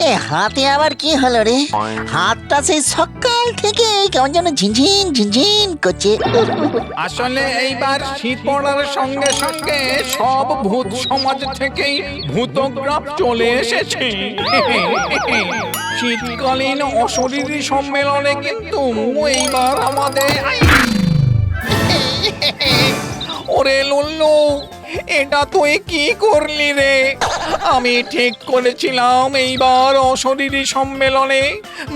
এ হাতে আবার কি হলো রে? হাতটা সেই সকাল থেকে কেমন যেন ঝিনঝিন ঝিনঝিন করছে। আসলে এইবার শীত পড়ার সঙ্গে সঙ্গে সব ভূত সমাজ থেকেই ভূতগ্রাপ চলে এসেছে। শীতকালীন অশরীরী সম্মেলনে কিন্তু এইবার আমাদের ওরে লুল্লু, এটা তুই কি করলি রে? আমি ঠিক করেছিলাম এইবার অশরীরী সম্মেলনে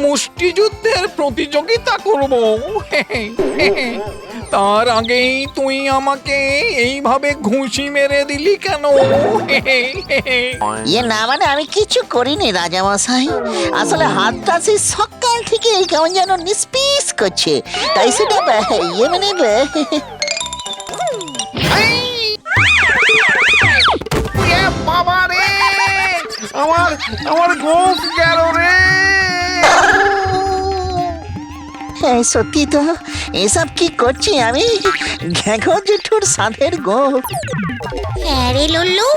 মুষ্টিযুদ্ধের প্রতিযোগিতা করব। তার আগেই তুই আমাকে এইভাবে ঘুষি মেরে দিলি কেন? না মানে আমি কিছু করিনি রাজামশাই, আসলে হাতটা সেই সকাল থেকে কেমন যেন নিস্পিস করছে, তাই সেটা মানে বাবা রে, আমার গোফ গেল রে। সত্যি তো, এসব কি করছি আমি? ঘেঘো জেঠুর সাধের গো। হ্যাঁ রে লুল্লু,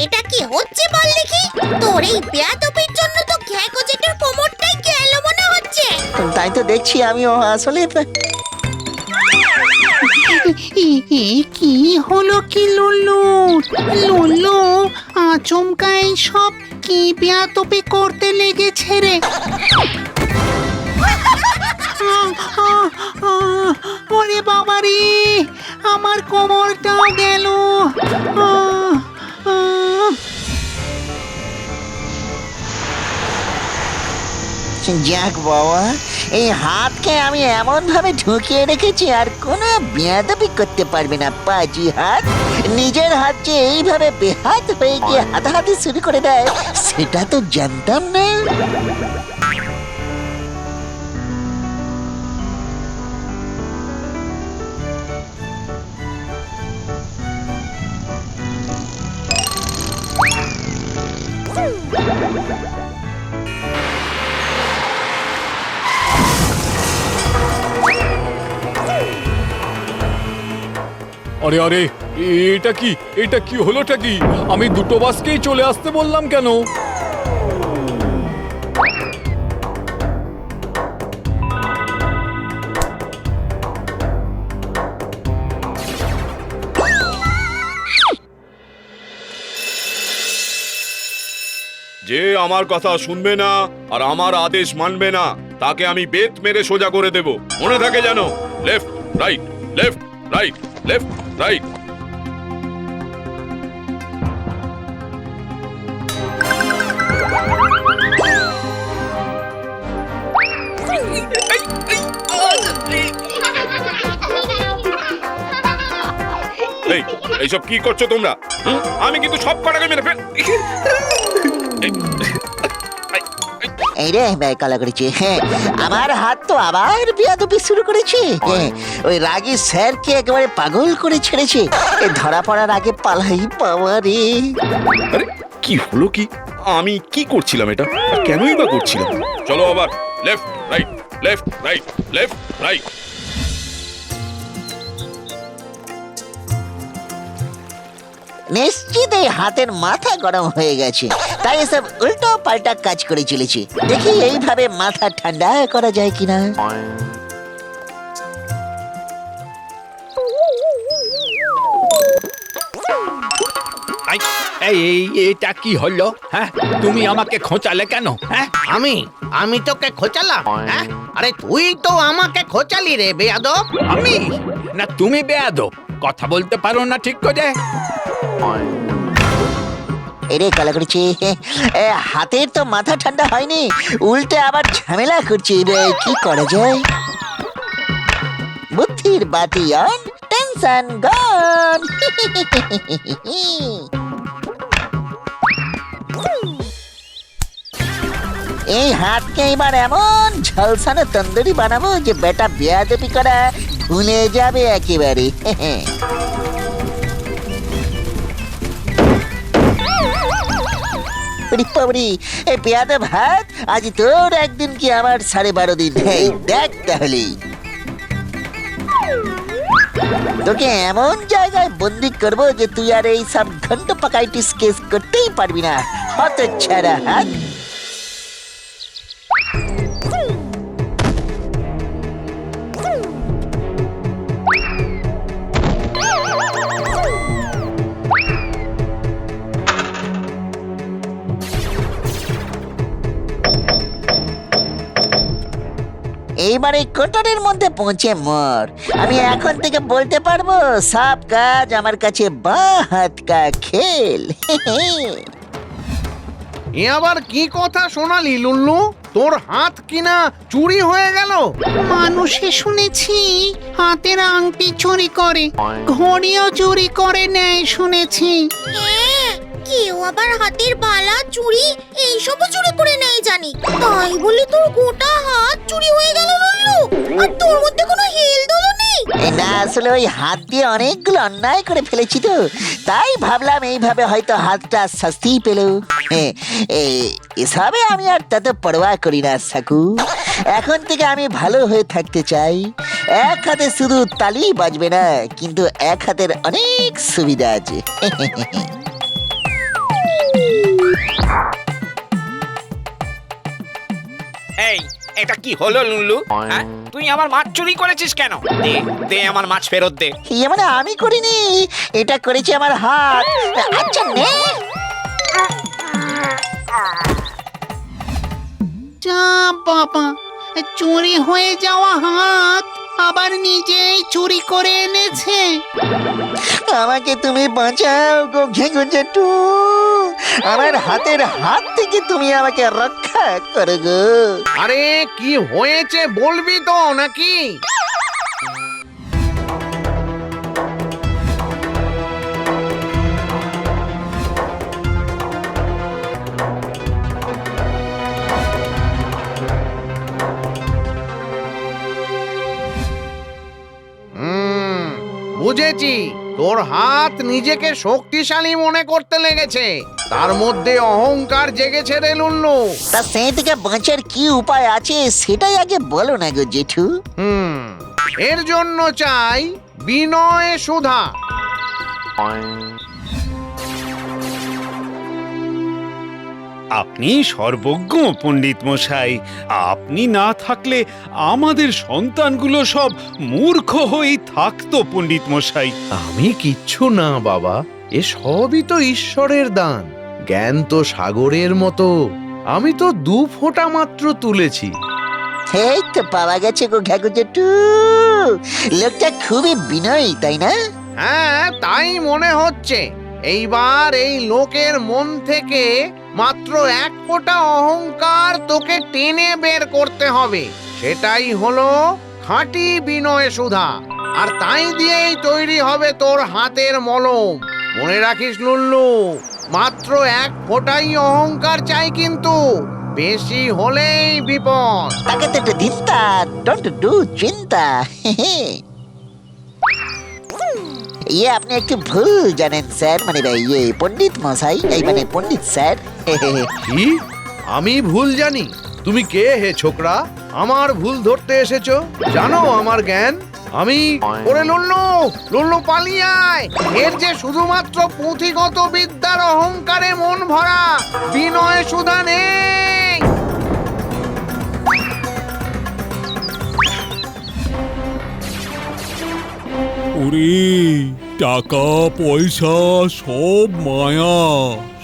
এটা কি হচ্ছে বল দেখি? তোর এই বেয়াদবির জন্য তো ঘ্যাগো জেঠুর কোমরটাই গেল মনে হচ্ছে। তাই তো দেখছি আমিও আসলে। কি হলো কি লুল্লু? লুল্লু আচমকাই সব কি বেয়াদবি করতে লেগেছে রে? ওরে বাবা রে, আমার কোমরটাও গেল। যাক বাবা, এই হাতকে আমি এমন ভাবে ঢুকিয়ে রেখেছি আর কোনো বেয়াদবি করতে পারবে না। পাজি হাত নিজের হাত যে এইভাবে বেহাত হয়ে গিয়ে হাতাহাতি শুরু করে দেয় সেটা তো জানতাম না। আরে আরে, এটা কি হলোটা কি? আমি দুটো বাসকেই চলে আসতে বললাম কেন? যে আমার কথা শুনবে না আর আমার আদেশ মানবে না তাকে আমি বেত মেরে সোজা করে দেব, মনে থাকে যেন। Left right, left right, left right. এইসব কি করছো তোমরা? আমি কিন্তু সব কটাকে মেরে ফেল। এই রে কালা করেছে, হ্যাঁ আমার হাত তো আবার বেয়াদবি শুরু করেছে। হ্যাঁ, ওই রাগী স্যারকে একেবারে পাগল করে ছেড়েছে। এ ধরা পড়ার আগে পালাই পাওয়া রে। আরে কি হলো কি? আমি কি করছিলাম এটা, আর কেনই বা করছিলাম? চলো আবার left right, left right, left right. নিশ্চিত এই হাতের মাথা গরম হয়ে গেছে, তাই এসব উল্টো পাল্টা কাজ করে চলেছি। দেখি এইভাবে মাথা ঠান্ডা করা যায় কিনা। এটা কি হলো? হ্যাঁ, তুমি আমাকে খোঁচালে কেন? হ্যাঁ, আমি তোকে খোঁচালাম? হ্যাঁ, আরে তুই তো আমাকে খোঁচালি রে বেয়াদব। আমি না তুমি বেয়াদব? কথা বলতে পারো না ঠিক করে? এরে কালা করেছি, হাতের তো মাথা ঠান্ডা হয়নি, উল্টে আবার ঝামেলা করছি। কি করা যায়? বুদ্ধির বাতি অন, টেনশন গন। এই হাতকে এবার এমন ঝলসানো তন্দুরি বানাবো যে বেটা বেয়াদবি করা ভুলে যাবে একেবারে। এই বেয়াদব হাত, আজ তোর একদিন কি আমার 12.5 দিন। দেখ তাহলে তোকে এমন জায়গায় বন্দি করবো যে তুই আর এই সব ঘন্ট পাকাইটিস কেস করতেই পারবি না। হতচ্ছাড়া হাত। এইবারে কোটরের মধ্যে পৌঁছে মর। আমি এখন থেকে বলতে পারবো সব কাজ আমার কাছে বাঁ হাত কা খেল। এ আবার কি কথা শোনালি লুল্লু? তোর হাত কিনা চুরি হয়ে গেল? মানুষে শুনেছি হাতের আংটি চুরি করে, ঘড়িও চুরি করে নেয় শুনেছি। হ্যাঁ, কেউ আবার হাতের বালা চুড়ি এইসবও চুরি করে নেয় জানি। তাই বলে তোর গোটা হাত চুরি হয়ে গেল লুল্লু? আর তোর মধ্যে কোনো হেলদোলও নেই? না, আসলে ওই হাত দিয়ে অনেকগুলো অন্যায় করে ফেলেছি তো, তাই ভাবলাম এইভাবে হয়তো হাতটা শাস্তি পেল। এসবে আমি আর তত পরোয়া করি না সাকু। এখন থেকে আমি ভালো হয়ে থাকতে চাই। এক হাতে শুধু তালি বাজবে না, কিন্তু এক হাতের অনেক সুবিধা আছে। এই এটা কি হলো লুল্লু? হ্যাঁ? তুই আমার মাছ চুরি করেছিস কেন? দে দে আমার মাছ ফেরত দে। ইয়ে মানে আমি করিনি, এটা করেছে আমার হাত। আচ্ছা নে। যা বাবা, চুরি হয়ে যাওয়া হাত আবার নিজেই চুরি করে এনেছে। আমাকে তুমি বাঁচাও গো ঘেঘু জেঠু। আমার হাতের হাত থেকে তুমি আমাকে রক্ষা করো গো। আরে কি হয়েছে বলবি তো নাকি? বুঝেছি, তোর হাত নিজেকে শক্তিশালী মনে করতে লেগেছে, তার মধ্যে অহংকার জেগেছে রে লুল্লু। তা সেই থেকে বাঁচার কি উপায় আছে সেটাই আগে বলো না গো জেঠু। এর জন্য চাই বিনয় সুধা। আপনি সর্বজ্ঞ পণ্ডিত মশাই। আপনি না থাকলে আমাদের সন্তানগুলো সব মূর্খ হয়েই থাকতো পণ্ডিত মশাই। আমি কিচ্ছু না বাবা, এ সবই তো ঈশ্বরের দান। জ্ঞান তো সাগরের মতো, আমি তো 2 ফোঁটা মাত্র তুলেছি। এই তো পাওয়া গেছে গো ঘেঘু জেঠু। লোকটা খুবই বিনয়ী, তাই না? হ্যাঁ, তাই মনে হচ্ছে। এইবার এই লোকের মন থেকে মাত্র 1 ফোঁটা অহংকার তোকে টেনে বের করতে হবে। সেটাই হলো খাঁটি বিনয় সুধা। আর তাই দিয়েই তৈরি হবে তোর হাতের মলম। মনে রাখিস লুল্লু, মাত্র 1 ফোঁটাই অহংকার চাই, কিন্তু বেশি হলেই বিপদ। তাকে তো একটু চিন্তা, ডোন্ট ডু চিন্তা। ইয়ে আপনি একটু ভুল জানেন স্যার, মানে ইয়ে পণ্ডিত মশাই, এই মানে পণ্ডিত স্যার। কি? আমি ভুল জানি? তুমি কে হে ছোকরা? আমার ভুল ধরতে এসেছো? জানো আমার জ্ঞান? আমি ওরে লুল্লু, লুল্লু পালিয়ে আয়। এর যে শুধুমাত্র পুঁথিগত বিদ্যার অহংকারে মন ভরা, বিনয় সুধা নেই। ওরে টাকা পয়সা সব মায়া,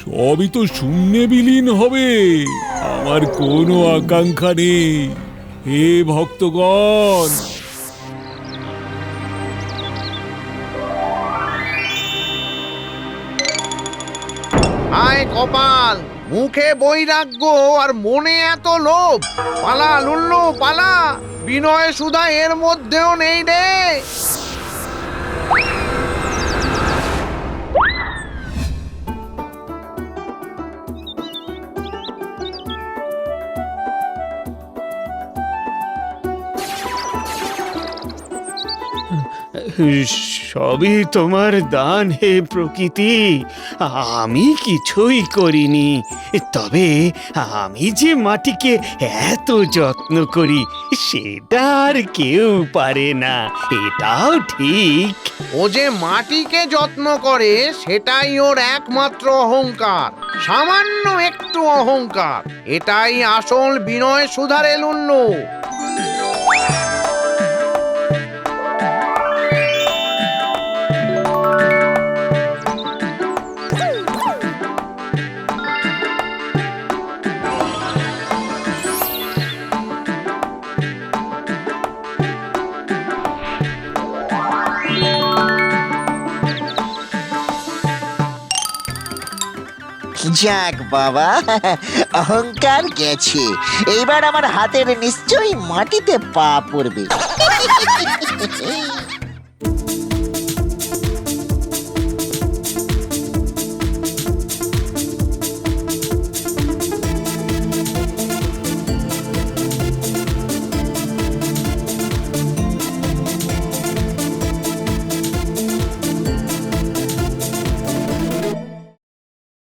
সবই তো শূন্যে বিলীন হবে। আমার কোনো আকাঙ্ক্ষা নেই। হে ভক্তগণ, আয় কপাল, মুখে বৈরাগ্য আর মনে এত লোভ। পালা লুল্লু পালা, বিনয় সুধা এর মধ্যেও নেই রে। সবই তোমার দান হে প্রকৃতি, আমি কিছুই করিনি। তবে আমি যে মাটিকে এত যত্ন করি সেটা আর কেউ পারে না, এটাও ঠিক। ও যে মাটিকে যত্ন করে সেটাই ওর একমাত্র অহংকার, সামান্য একটু অহংকার। এটাই আসল বিনয় সুধারে লুল্লু। যাক বাবা, অহংকার গেছে। এইবার আমার হাতের নিশ্চয়ই মাটিতে পা পড়বে।